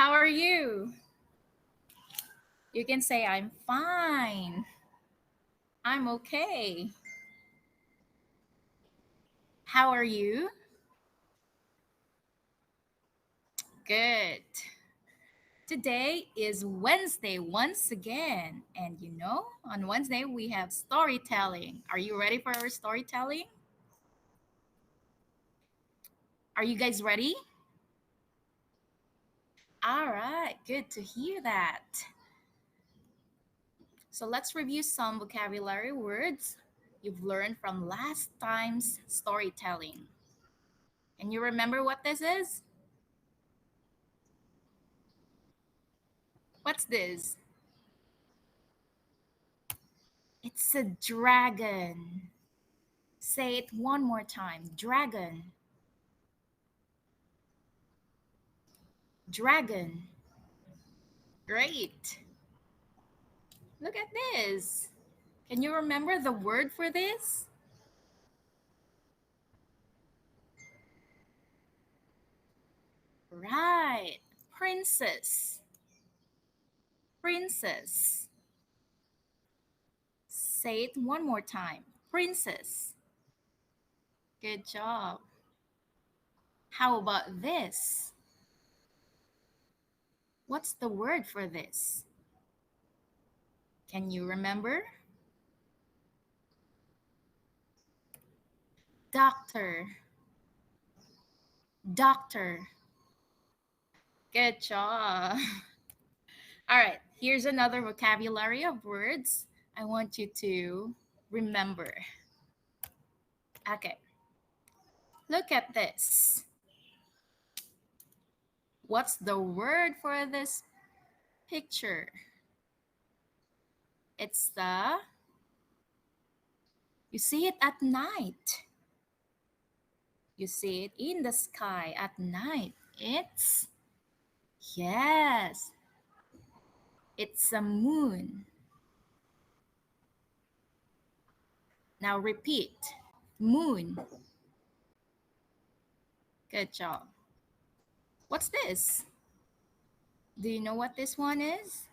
How are you? You can say, I'm fine. I'm okay. How are you? Good. Today is Wednesday once again. And on Wednesday we have storytelling. Are you ready for our storytelling? Are you guys ready? All right, good to hear that. So let's review some vocabulary words you've learned from last time's storytelling. Can you remember what this is? What's this? It's a dragon. Say it one more time. Dragon. Dragon. Great. Look at this. Can you remember the word for this? Right. Princess. Princess. Say it one more time. Princess. Good job. How about this? What's the word for this? Can you remember? Doctor. Doctor. Good job. All right, here's another vocabulary of words I want you to remember. Okay, look at this. What's the word for this picture? It's you see it at night. You see it in the sky at night. Yes, it's a moon. Now repeat, moon. Good job. What's this? Do you know what this one is?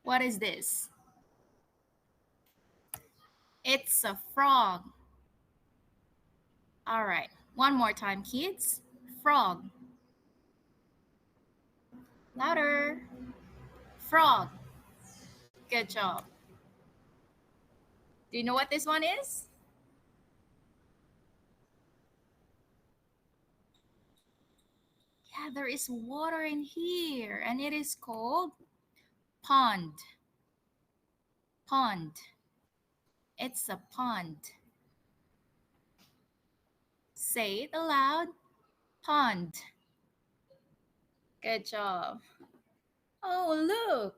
What is this? It's a frog. All right, one more time, kids. Frog. Louder. Frog. Good job. Do you know what this one is? Yeah, there is water in here, and it is called pond. Pond. It's a pond. Say it aloud. Pond. Good job. Oh, look.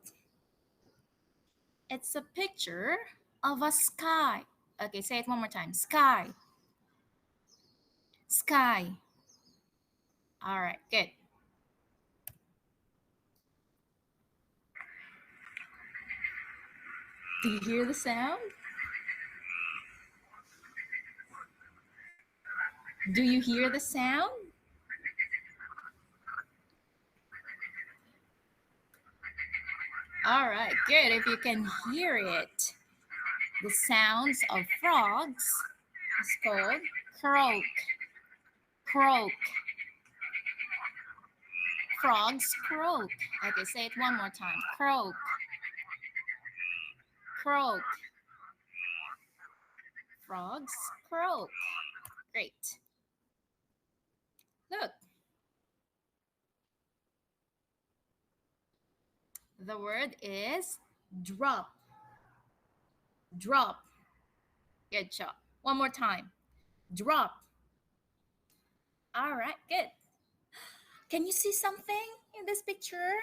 It's a picture of a sky. Okay, say it one more time. Sky. Sky. All right, good. Do you hear the sound? Do you hear the sound? All right, good. If you can hear it, the sounds of frogs is called croak. Croak. Frogs croak. Okay, say it one more time. Croak. Croak. Frogs croak. Great. Look, the word is drop. Drop. Good job. One more time. Drop. All right, good. Can you see something in this picture?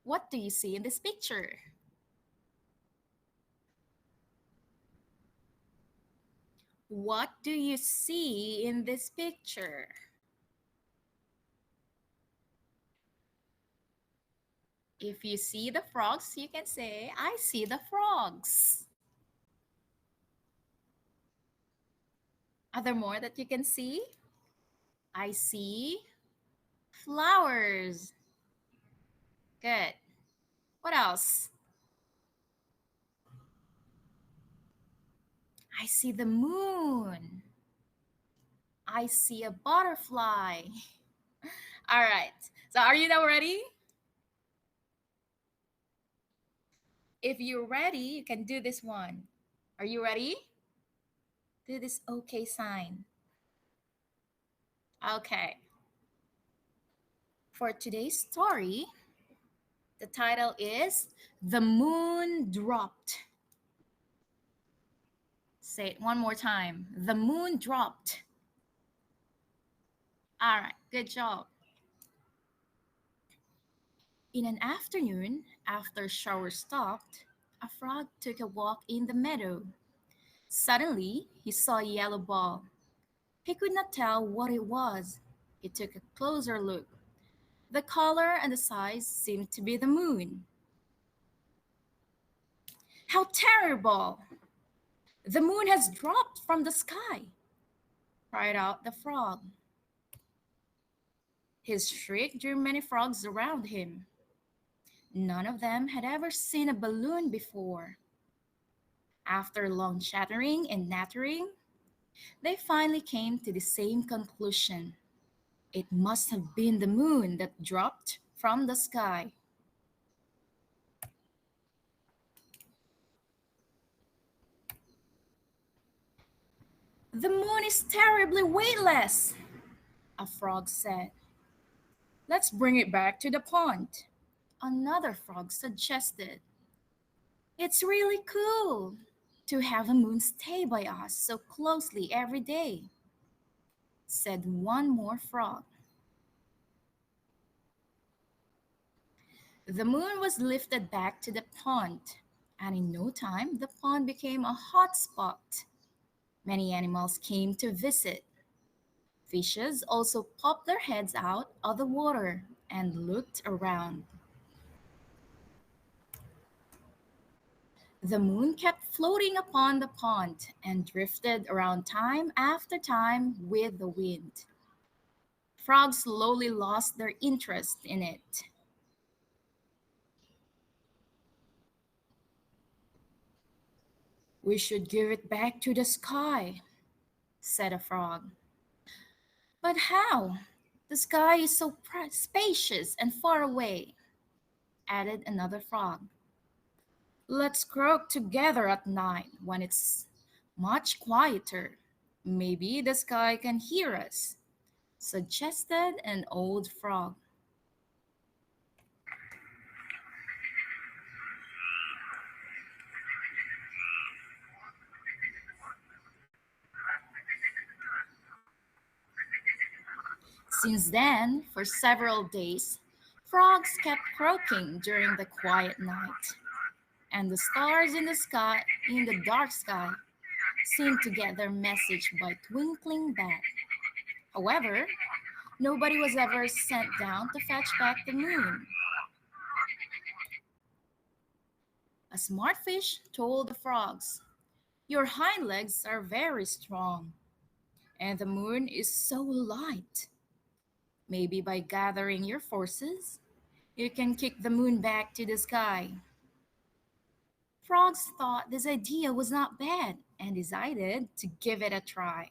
What do you see in this picture? What do you see in this picture? If you see the frogs, you can say, I see the frogs. Are there more that you can see? I see flowers. Good. What else? I see the moon. I see a butterfly. All right. So are you now ready? If you're ready, you can do this one. Are you ready? Do this okay sign. Okay. For today's story, the title is The Moon Dropped. Say it one more time. The moon dropped. All right, good job. In an afternoon, after shower stopped, a frog took a walk in the meadow. Suddenly, he saw a yellow ball. He could not tell what it was. He took a closer look. The color and the size seemed to be the moon. How terrible! The moon has dropped from the sky, cried out the frog. His shriek drew many frogs around him. None of them had ever seen a balloon before. After long chattering and nattering, they finally came to the same conclusion. It must have been the moon that dropped from the sky. The moon is terribly weightless, a frog said. Let's bring it back to the pond, another frog suggested. It's really cool to have a moon stay by us so closely every day, said one more frog. The moon was lifted back to the pond, and in no time the pond became a hot spot. Many animals came to visit. Fishes also popped their heads out of the water and looked around. The moon kept floating upon the pond and drifted around time after time with the wind. Frogs slowly lost their interest in it. We should give it back to the sky, said a frog. But how? The sky is so spacious and far away, added another frog. Let's croak together at night when it's much quieter. Maybe the sky can hear us, suggested an old frog. Since then, for several days, frogs kept croaking during the quiet night, and the stars in the sky, in the dark sky, seemed to get their message by twinkling back. However, nobody was ever sent down to fetch back the moon. A smart fish told the frogs, your hind legs are very strong, and the moon is so light. Maybe by gathering your forces, you can kick the moon back to the sky. Frogs thought this idea was not bad and decided to give it a try.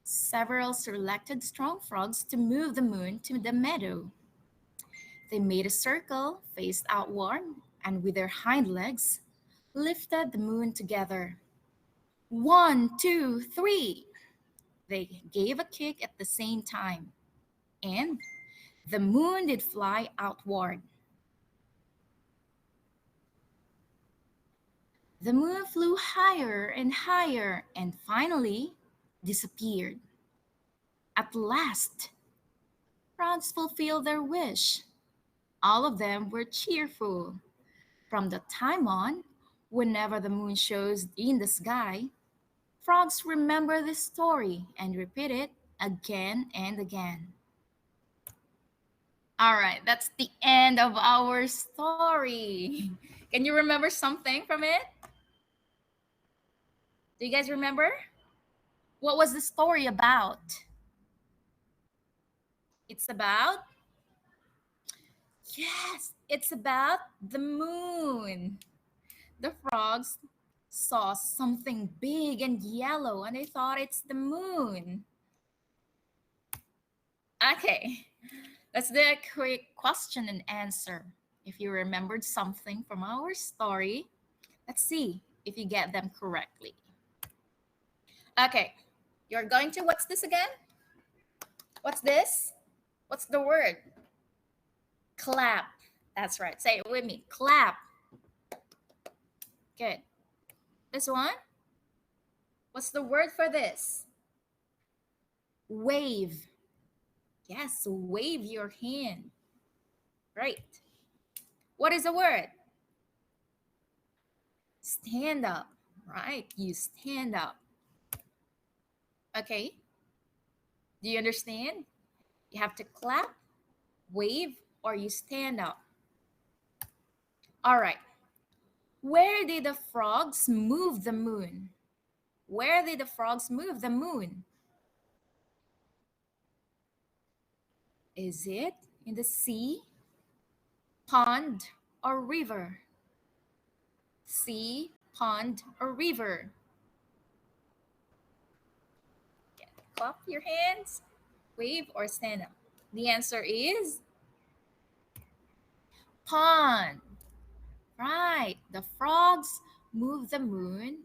Several selected strong frogs to move the moon to the meadow. They made a circle, faced outward, and with their hind legs, lifted the moon together. One, two, three! They gave a kick at the same time, and the moon did fly outward. The moon flew higher and higher and finally disappeared. At last, frogs fulfilled their wish. All of them were cheerful. From the time on, whenever the moon shows in the sky, frogs remember this story and repeat it again and again. All right, that's the end of our story. Can you remember something from it? Do you guys remember? What was the story about? It's about, yes, it's about the moon. The frogs saw something big and yellow and they thought it's the moon. Okay, let's do a quick question and answer. If you remembered something from our story, let's see if you get them correctly. Okay, you're going to, what's this again? What's this? What's the word? Clap. That's right. Say it with me. Clap. Good. This one? What's the word for this? Wave. Yes, wave your hand. Right. What is the word? Stand up. Right. You stand up. Okay. Do you understand? You have to clap, wave, or you stand up. All right. Where did the frogs move the moon? Where did the frogs move the moon? Is it in the sea, pond, or river? Sea, pond, or river? Clap your hands, wave, or stand up. The answer is pond. Right. The frogs move the moon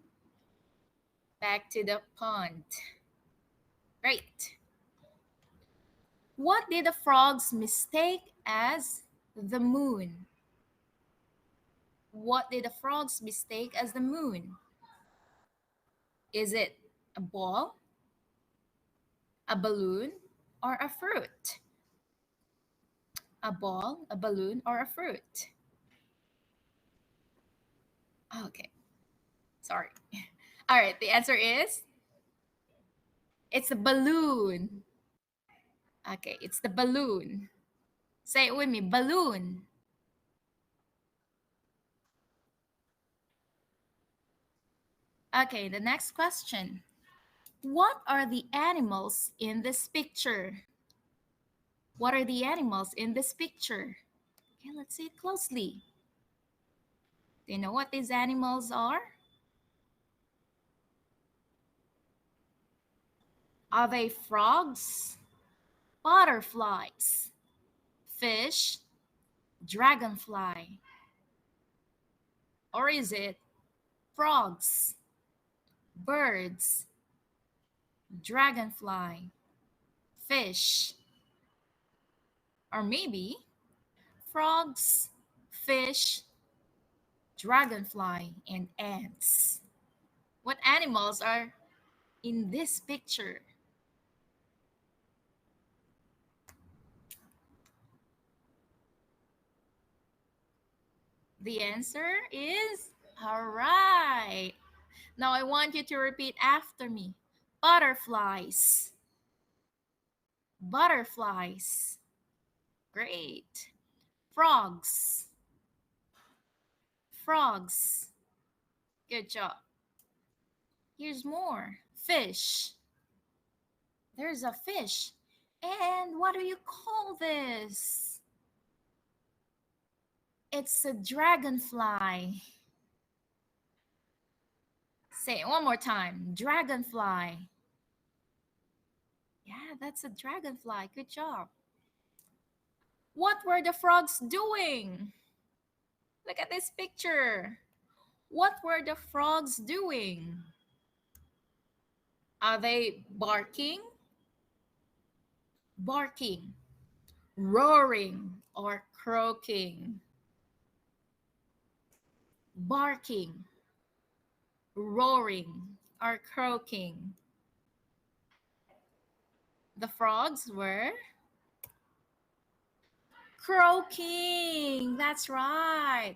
back to the pond. Right. What did the frogs mistake as the moon? What did the frogs mistake as the moon? Is it a ball, a balloon, or a fruit? A ball, a balloon, or a fruit? Okay, sorry. All right, the answer is it's a balloon. Okay, it's the balloon. Say it with me, balloon. Okay, the next question. What are the animals in this picture? What are the animals in this picture? Okay, let's see it closely. Do you know what these animals are? Are they frogs, butterflies, fish, dragonfly? Or is it frogs, birds, dragonfly, fish? Or maybe frogs, fish, dragonfly, and ants? What animals are in this picture? The answer is all right. Now I want you to repeat after me. Butterflies. Butterflies. Great. Frogs. Frogs. Good job. Here's more. Fish. There's a fish. And what do you call this? It's a dragonfly. Say it one more time. Dragonfly. Yeah, that's a dragonfly. Good job. What were the frogs doing? Look at this picture. What were the frogs doing? Are they barking, barking, roaring, or croaking? Barking, roaring, or croaking? The frogs were croaking. That's right.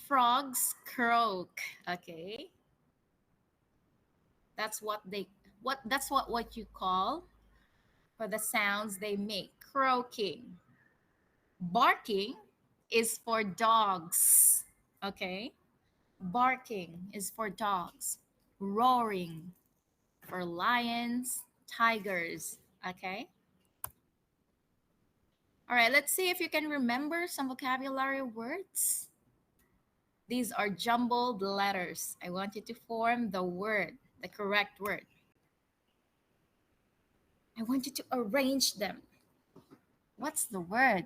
Frogs croak. Okay. That's what you call for the sounds they make. Croaking. Barking is for dogs. Okay? Barking is for dogs. roaring for lions, tigers. Okay. All right, let's see if you can remember some vocabulary words. These are jumbled letters. I want you to form the word, the correct word. I want you to arrange them. What's the word?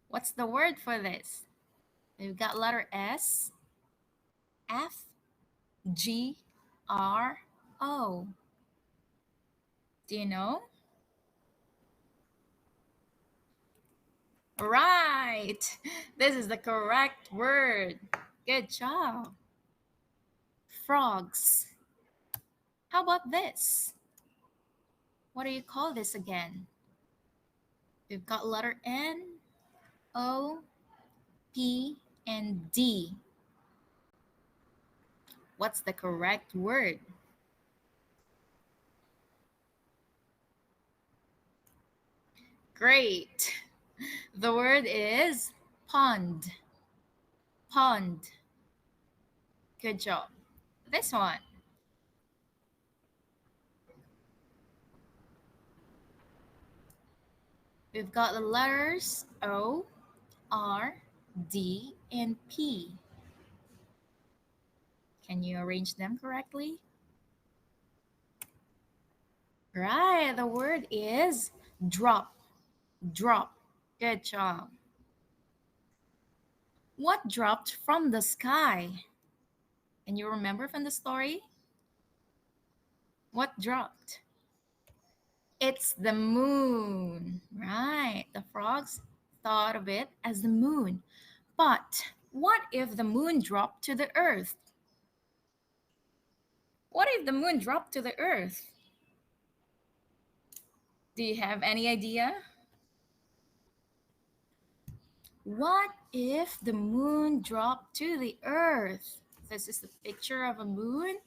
What's the word for this? We've got letter S, F, G, R, O. Do you know? Right. This is the correct word. Good job. Frogs. How about this? What do you call this again? We've got letter N, O, P, and D. What's the correct word? Great. The word is pond. Pond. Good job. This one. We've got the letters O, R, D, and P. Can you arrange them correctly? Right, the word is drop. Drop. Good job. What dropped from the sky? Can you remember from the story? What dropped? It's the moon. Right. The frogs thought of it as the moon. But what if the moon dropped to the earth? What if the moon dropped to the earth? Do you have any idea? What if the moon dropped to the earth? This is the picture of a moon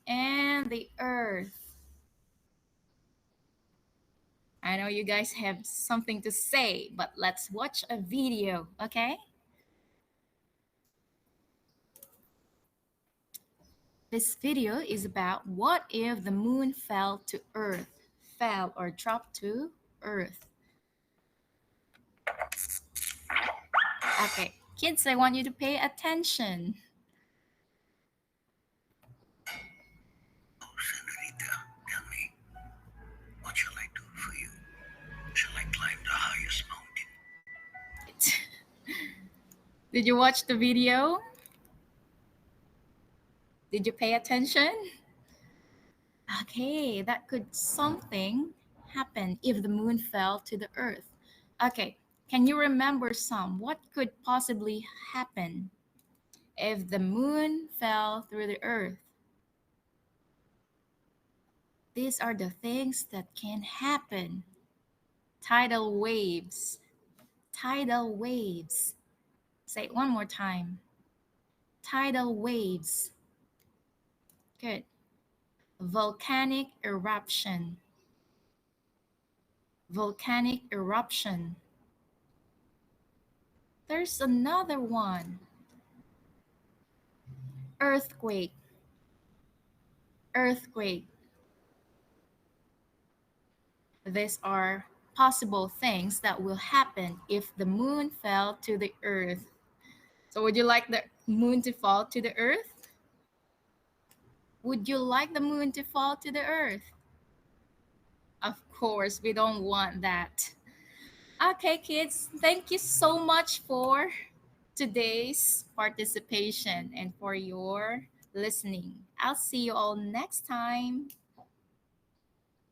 and the earth. I know you guys have something to say, but let's watch a video, okay? This video is about what if the moon fell to earth, fell or dropped to earth. Okay, kids, I want you to pay attention. Senorita, tell me, what shall I do for you? Shall I climb the highest mountain? Did you watch the video? Did you pay attention? Okay, that could something happen if the moon fell to the earth. Okay, can you remember some? What could possibly happen if the moon fell through the earth? These are the things that can happen. Tidal waves. Tidal waves. Say it one more time. Tidal waves. Good. Volcanic eruption. Volcanic eruption. There's another one. Earthquake. Earthquake. These are possible things that will happen if the moon fell to the earth. So would you like the moon to fall to the earth? Would you like the moon to fall to the earth? Of course, we don't want that. Okay, kids, thank you so much for today's participation and for your listening. I'll see you all next time.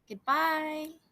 Goodbye.